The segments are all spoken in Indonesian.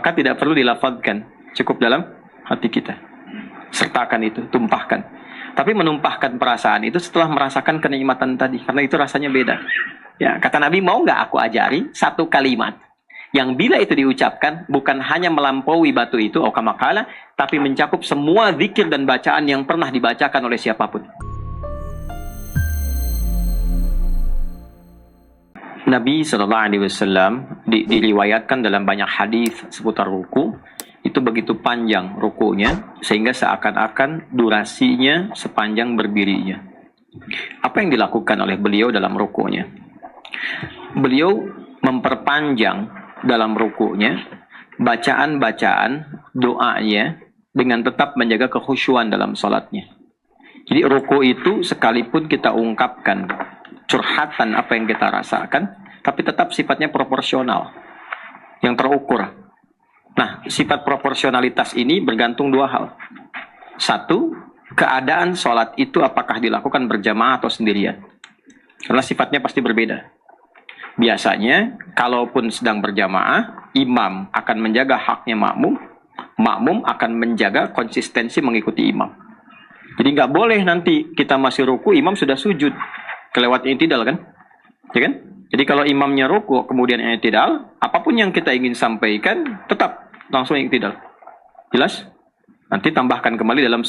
Maka tidak perlu dilafadzkan, cukup dalam hati kita. Sertakan itu, tumpahkan. Tapi menumpahkan perasaan itu setelah merasakan kenikmatan tadi, karena itu rasanya beda. Ya, kata Nabi, mau nggak aku ajari satu kalimat yang bila itu diucapkan bukan hanya melampaui batu itu, kamakala, tapi mencakup semua zikir dan bacaan yang pernah dibacakan oleh siapapun. Nabi SAW diriwayatkan dalam banyak hadis seputar ruku, itu begitu panjang rukunya sehingga seakan-akan durasinya sepanjang berdirinya. Apa yang dilakukan oleh beliau dalam rukunya? Beliau memperpanjang dalam rukunya bacaan-bacaan doanya dengan tetap menjaga kekhusyuan dalam salatnya. Jadi ruku itu sekalipun kita ungkapkan curhatan apa yang kita rasakan, tapi tetap sifatnya proporsional, yang terukur. Nah, sifat proporsionalitas ini bergantung dua hal. Satu, keadaan sholat itu apakah dilakukan berjamaah atau sendirian. Karena sifatnya pasti berbeda. Biasanya, kalaupun sedang berjamaah, imam akan menjaga haknya makmum, makmum akan menjaga konsistensi mengikuti imam. Jadi nggak boleh nanti kita masih ruku, imam sudah sujud. Kelewat i'tidal kan? Ya kan? Jadi kalau imamnya ruku, kemudian i'tidal, apapun yang kita ingin sampaikan, tetap langsung i'tidal. Jelas? Nanti tambahkan kembali dalam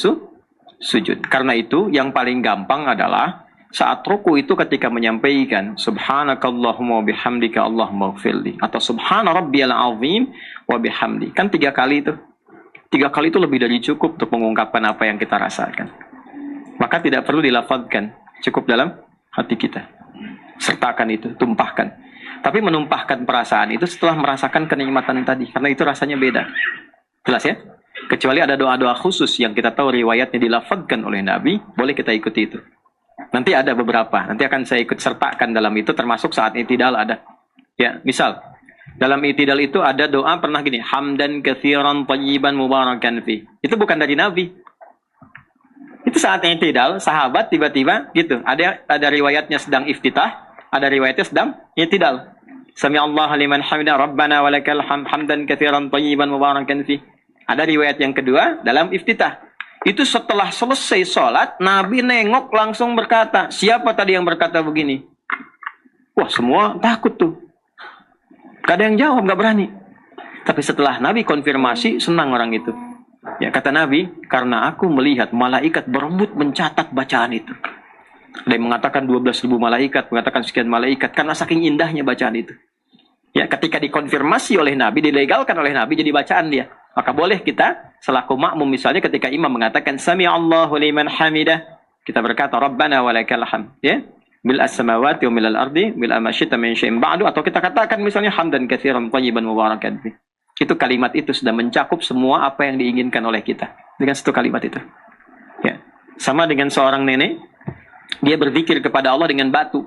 sujud. Karena itu, yang paling gampang adalah saat ruku itu ketika menyampaikan subhanakallahumma bihamdika Allahumma gfirli, atau subhana rabbiyal azim wa bihamdi. Kan 3 kali itu. 3 kali itu lebih dari cukup untuk mengungkapkan apa yang kita rasakan. Maka tidak perlu dilafadzkan, cukup dalam hati kita. Sertakan itu, tumpahkan. Tapi menumpahkan perasaan itu setelah merasakan kenikmatan tadi, karena itu rasanya beda. Jelas ya? Kecuali ada doa-doa khusus yang kita tahu riwayatnya dilafadzkan oleh Nabi, boleh kita ikuti itu. Nanti ada beberapa, nanti akan saya ikut sertakan dalam itu, termasuk saat i'tidal ada. Ya, misal dalam i'tidal itu ada doa pernah gini, hamdan katsiran thayyiban mubarakan fi. Itu bukan dari Nabi. Itu saat i'tidal, sahabat tiba-tiba gitu. Ada riwayatnya sedang iftitah, ada riwayatnya sedang i'tidal. Sami Allah liman hamidah, Rabbana walakal hamdan katsiran thayyiban mubarakan fi. Ada riwayat yang kedua dalam iftitah. Itu setelah selesai sholat, Nabi nengok langsung berkata, siapa tadi yang berkata begini? Wah, semua takut tuh. Gak ada yang jawab, gak berani. Tapi setelah Nabi konfirmasi, senang orang itu. Ya, kata Nabi, karena aku melihat malaikat berebut mencatat bacaan itu. Ada yang mengatakan 12.000 malaikat, mengatakan sekian malaikat, karena saking indahnya bacaan itu. Ya, ketika dikonfirmasi oleh Nabi, dilegalkan oleh Nabi, jadi bacaan dia. Maka boleh kita, selaku makmum misalnya ketika imam mengatakan, Sami Allahu liman hamidah, kita berkata, Rabbana walakal hamd. Ya, bil as-samawati wa milal ardi, bil amasyita min syai'in ba'du. Atau kita katakan misalnya, hamdan katsiran thayyiban mubarakan fi. Itu kalimat itu sudah mencakup semua apa yang diinginkan oleh kita. Dengan satu kalimat itu. Ya. Sama dengan seorang nenek, dia berzikir kepada Allah dengan batu.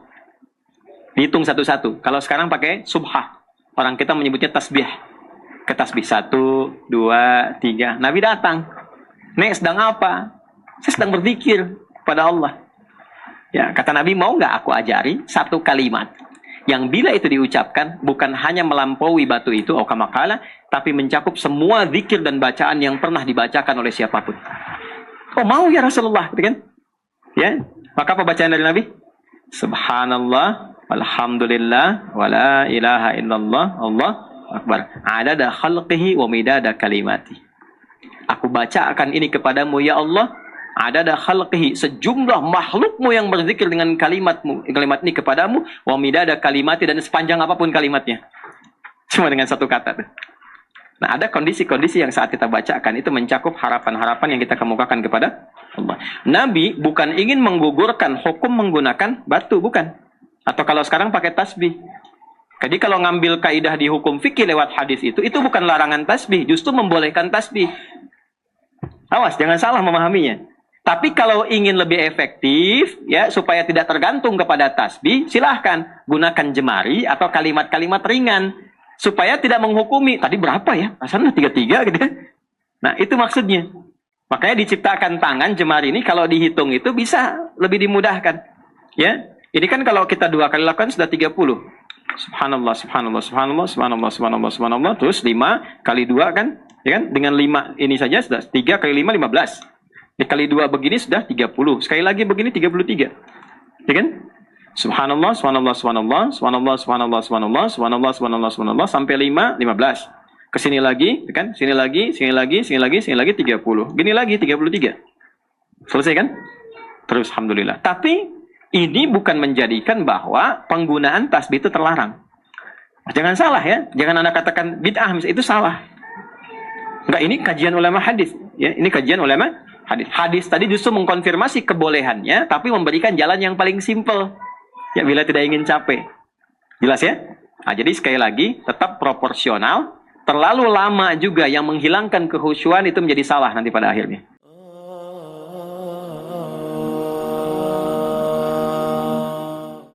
Dihitung satu-satu. Kalau sekarang pakai subhah. Orang kita menyebutnya tasbih. Ke tasbih 1, 2, 3. Nabi datang. Nek, sedang apa? Saya sedang berzikir kepada Allah. Ya, kata Nabi, mau nggak aku ajari satu kalimat yang bila itu diucapkan bukan hanya melampaui batu itu, kamakala, tapi mencakup semua zikir dan bacaan yang pernah dibacakan oleh siapapun. Oh, mau ya Rasulullah, gitu kan? Ya, maka apa bacaan dari Nabi? Subhanallah, walhamdulillah, wala ilaha illallah, Allah akbar. Adada khalqihi wa midada kalimati. Aku bacakan ini kepadamu ya Allah, adada khalqihi, sejumlah makhlukmu yang berzikir dengan kalimat ini kepadamu, wa midada kalimati, dan sepanjang apapun kalimatnya. Cuma dengan satu kata tuh. Nah, ada kondisi-kondisi yang saat kita bacakan itu mencakup harapan-harapan yang kita kemukakan kepada Allah. Nabi bukan ingin menggugurkan hukum menggunakan batu, bukan. Atau kalau sekarang pakai tasbih. Jadi kalau ngambil kaidah di hukum fikih lewat hadis itu bukan larangan tasbih, justru membolehkan tasbih. Awas, jangan salah memahaminya. Tapi kalau ingin lebih efektif, ya supaya tidak tergantung kepada tasbih, silahkan gunakan jemari atau kalimat-kalimat ringan. Supaya tidak menghukumi, tadi berapa ya? Rasanya 33 gitu ya. Nah, itu maksudnya. Makanya diciptakan tangan jemari ini, kalau dihitung itu bisa lebih dimudahkan. Ya, ini kan kalau kita 2 kali lakukan sudah 30. Subhanallah, subhanallah, subhanallah, subhanallah, subhanallah, subhanallah. Terus 5 kali 2 kan? Ya kan? Dengan 5 ini saja sudah 3 kali 5 15. Dikali 2 begini sudah 30. Sekali lagi begini 33. Ya kan? Subhanallah, subhanallah, subhanallah, subhanallah, subhanallah, subhanallah, subhanallah, subhanallah, subhanallah sampai 5 15. Ke sini lagi, ya kan? Sini lagi, sini lagi, sini lagi, sini lagi 30. Gini lagi 33. Selesai kan? Terus alhamdulillah. Tapi ini bukan menjadikan bahwa penggunaan tasbih itu terlarang. Jangan salah ya, jangan Anda katakan bid'ah itu salah. Enggak, ini kajian ulama hadis, ya. Ini kajian ulama hadis. Hadis tadi justru mengkonfirmasi kebolehannya, tapi memberikan jalan yang paling simpel. Ya, bila tidak ingin capek. Jelas ya? Nah, jadi sekali lagi tetap proporsional. Terlalu lama juga yang menghilangkan kehusyuan itu menjadi salah nanti pada akhirnya.